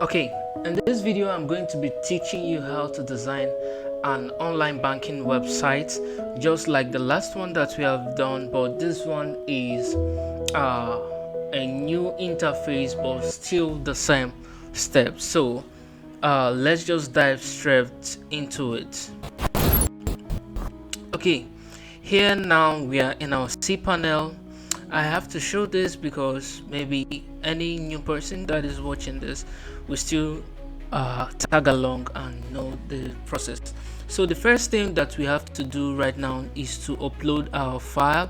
Okay, in this video I'm going to be teaching you how to design an online banking website, just like the last one that we have done, but this one is a new interface but still the same steps. So let's just dive straight into it. Okay, here now we are in our C panel. I have to show this because maybe any new person that is watching this will still tag along and know the process. So the first thing that we have to do right now is to upload our file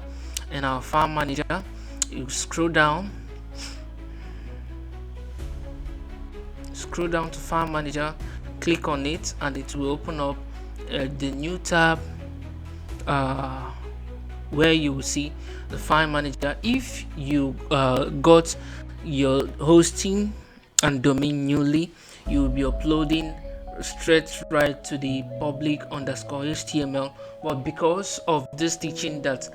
in our file manager. You scroll down to file manager, click on it, and it will open up the new tab where you will see the file manager. If you got your hosting and domain newly, you will be uploading straight right to the public_html, but because of this teaching that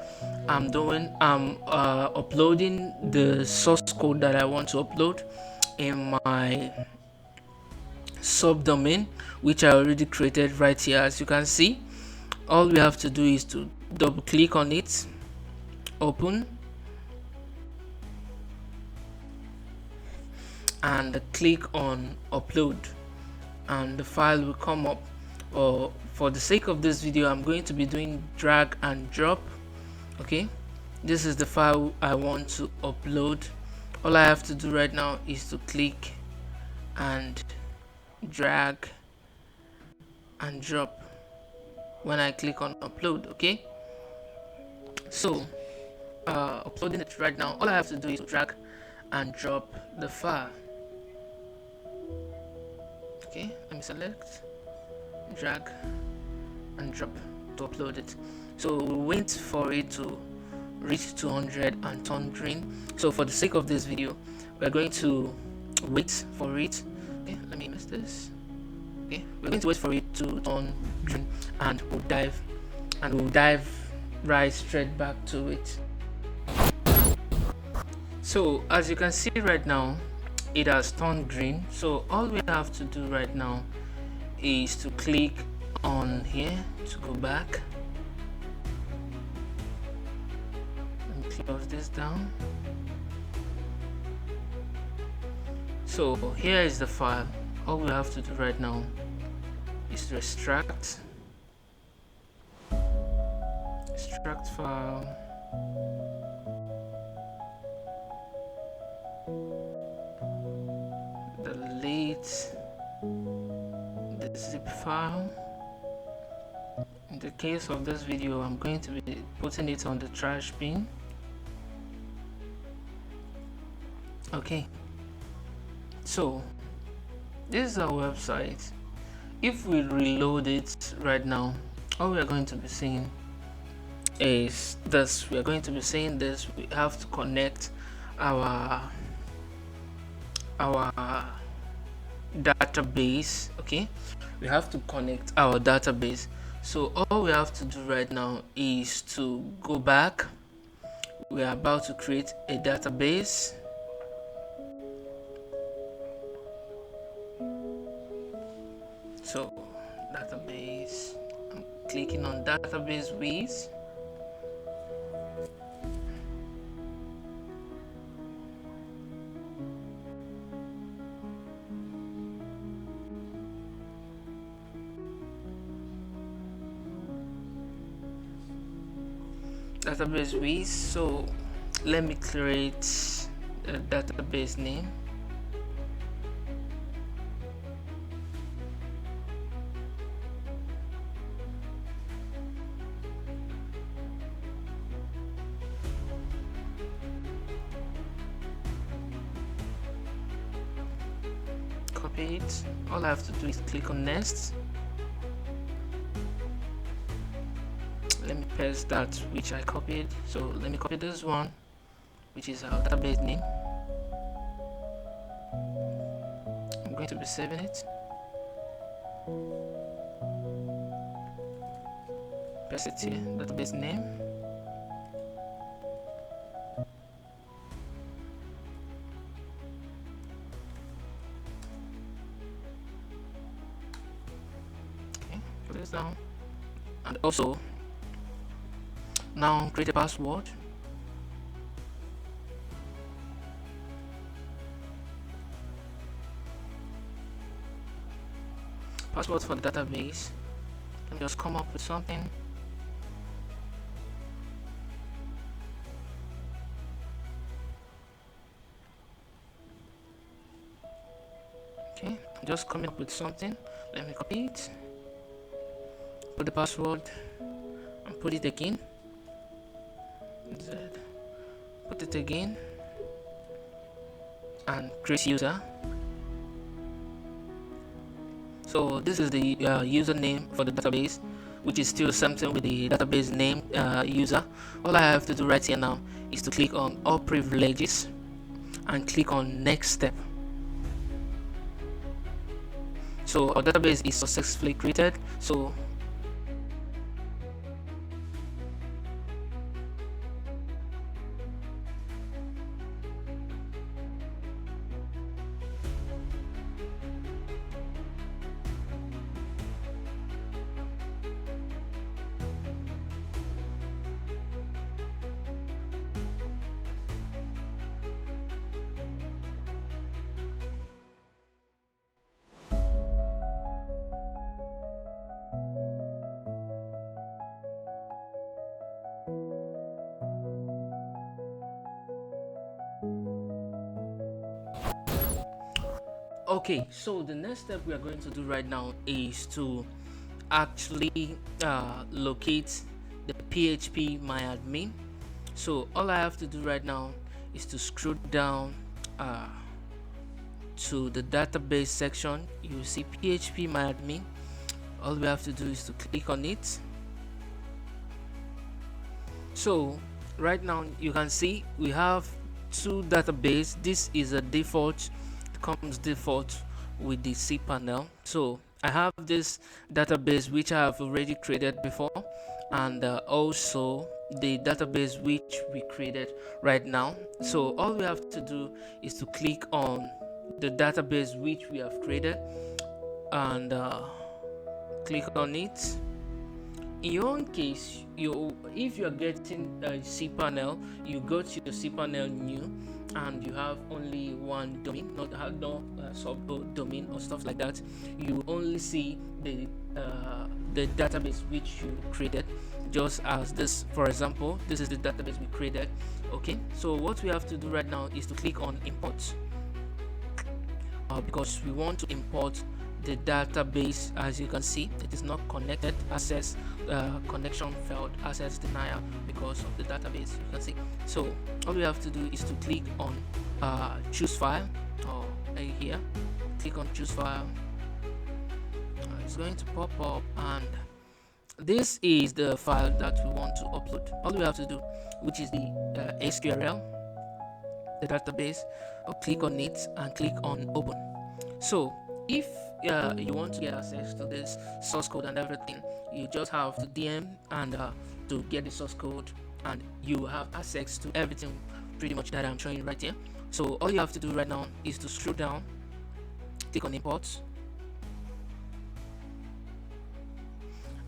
I'm doing, I'm uploading the source code that I want to upload in my subdomain, which I already created right here. As you can see, all we have to do is to double click on it, open, and click on upload, and the file will come up. Or for the sake of this video, I'm going to be doing drag and drop. Okay, this is the file I want to upload. All I have to do right now is to click and drag and drop when I click on upload. Okay, so uploading it right now, all I have to do is to drag and drop the file. Okay, let me select, drag and drop to upload it. So we'll wait for it to reach 200 and turn green. So for the sake of this video, we're going to wait for it. Okay, let me miss this. Okay, we're going to wait for it to turn green, and we'll dive right straight back to it. So as you can see right now, it has turned green. So all we have to do right now is to click on here to go back. Let me close this down. So here is the file. All we have to do right now is to extract file, delete the zip file. In the case of this video, I'm going to be putting it on the trash bin. Okay, so this is our website. If we reload it right now, all we are going to be seeing is this. We are going to be saying this. We have to connect our database. Okay, we have to connect our database. So all we have to do right now is to go back. We are about to create a database. So database, I'm clicking on database with. Database with. So let me create a database name. Copy it. All I have to do is click on next. Let me paste that which I copied. So let me copy this one, which is our database name. I'm going to be saving it. Paste it here, database name. this down, and also now create a password. Password for the database. Let me just come up with something. Okay, I'm just coming up with something. Let me copy it, put the password, and put it again. Put it again, and create user. So this is the username for the database, which is still something with the database name user. All I have to do right here now is to click on all privileges and click on next step. So our database is successfully created. So okay, so the next step we are going to do right now is to actually locate the PHP myadmin. So all I have to do right now is to scroll down to the database section. You see PHP myadmin. All we have to do is to click on it. So right now you can see we have two databases. This is a default, it comes default with the cPanel. So I have this database which I have already created before, and also the database which we created right now. So all we have to do is to click on the database which we have created and click on it. In your own case, if you're getting a cPanel, you go to your cPanel new and you have only one domain, not have no subdomain or stuff like that. You only see the database which you created, just as this. For example, this is the database we created. Okay, so what we have to do right now is to click on import because we want to import the database. As you can see, it is not connected. Access connection failed, access denial because of the database, you can see. So all we have to do is to click on choose file, or here click on choose file. It's going to pop up, and this is the file that we want to upload. All we have to do, which is the SQL, the database, or click on it and click on open. So if you want to get access to this source code and everything, you just have to DM and to get the source code, and you have access to everything pretty much that I'm showing right here. So all you have to do right now is to scroll down, click on import,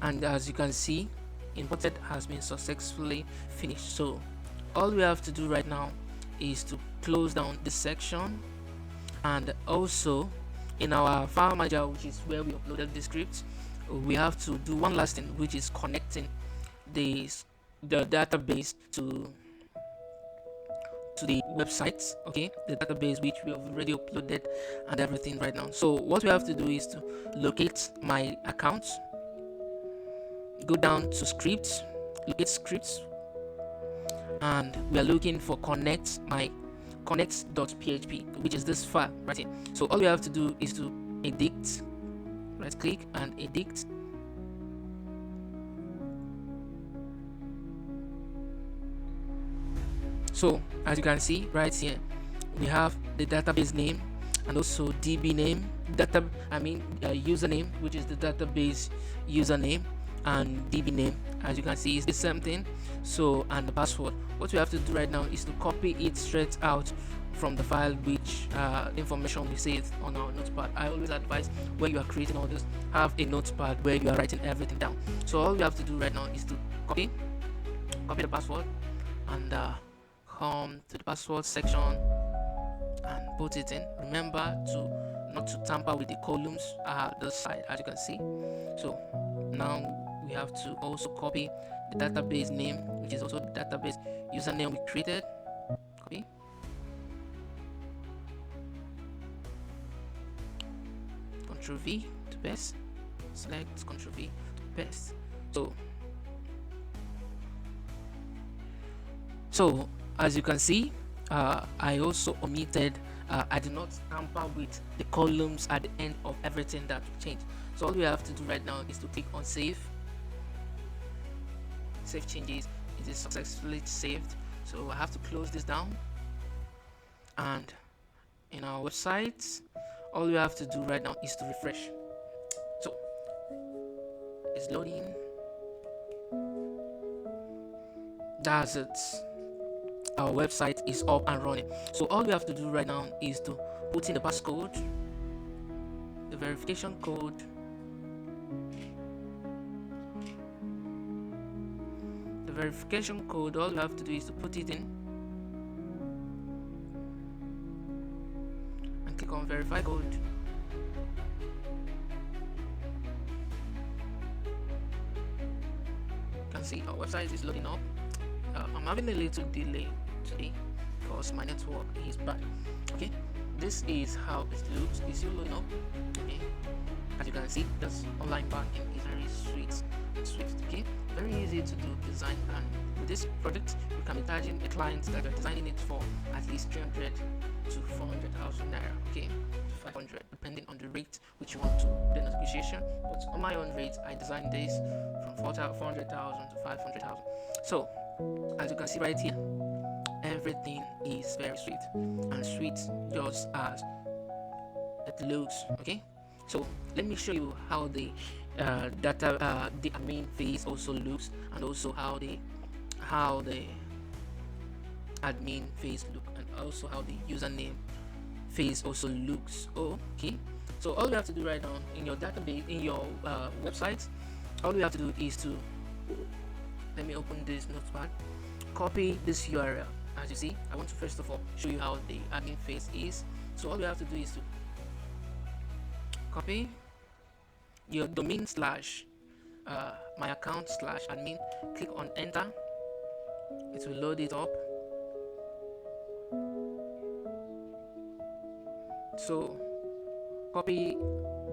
and as you can see, imported has been successfully finished. So all we have to do right now is to close down this section, and also in our file manager, which is where we uploaded the script, we have to do one last thing, which is connecting the database to the website. Okay, the database which we have already uploaded and everything right now. So what we have to do is to locate my account, go down to scripts, locate scripts, and we are looking for connect.php, which is this file right here. So all we have to do is to edit, right click and edit. So as you can see right here, we have the database name and also DB name, username, which is the database username, and DB name, as you can see, is the same thing. So, and the password. What we have to do right now is to copy it straight out from the file which information we save on our notepad. I always advise when you are creating all this, have a notepad where you are writing everything down. So all you have to do right now is to copy the password and come to the password section and put it in. Remember to not to tamper with the columns this side, as you can see. So now we have to also copy the database name, which is also the database username we created. Copy, Ctrl V to paste, select, Ctrl V to paste. So as you can see, I also omitted, I did not tamper with the columns at the end of everything that we changed. So all we have to do right now is to click on save changes. It is successfully saved. So I have to close this down, and in our website, all we have to do right now is to refresh. So it's loading. That's it. Our website is up and running. So all we have to do right now is to put in the passcode, the verification code, all you have to do is to put it in and click on verify code. You can see our website is loading up. I'm having a little delay today because my network is bad. Okay, this is how it looks. It's still loading up. Okay, as you can see, this online banking is very sweet and swift. Okay, very easy to do design, and with this project you can be charging a client that you're designing it for at least 300 to 400,000 naira. Okay, 500 depending on the rate which you want to do the negotiation. But on my own rate, I designed this from 400,000 to 500,000. So as you can see right here, everything is very sweet and sweet just as it looks. Okay, so let me show you how the the admin phase also looks, and also how the admin phase look, and also how the username phase also looks. Okay, so all you have to do right now in your database, in your website, all you have to do is to, let me open this notepad, copy this URL. As you see, I want to first of all show you how the admin phase is. So all you have to do is to copy your domain slash my account slash admin, click on enter. It will load it up. So copy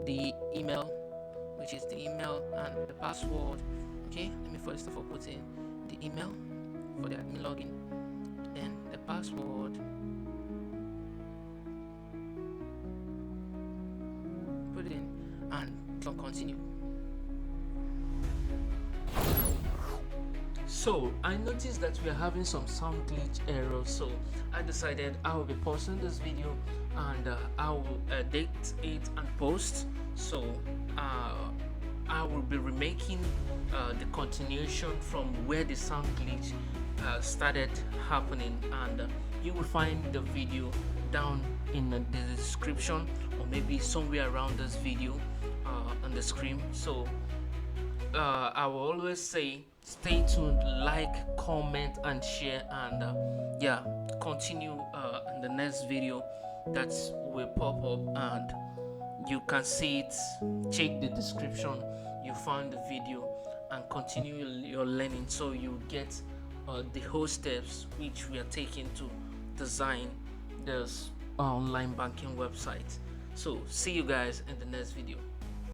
the email, which is the email and the password. Okay, let me first of all put in the email for the admin login, then the password, put it in, and click on continue. So I noticed that we are having some sound glitch errors, so I decided I will be pausing this video and I will edit it and post. So I will be remaking the continuation from where the sound glitch started happening, and you will find the video down in the description, or maybe somewhere around this video on the screen. So I will always say stay tuned, like, comment and share, and yeah, continue in the next video that will pop up, and you can see it. Check the description, you find the video, and continue your learning, so you get the whole steps which we are taking to design this online banking website. So see you guys in the next video.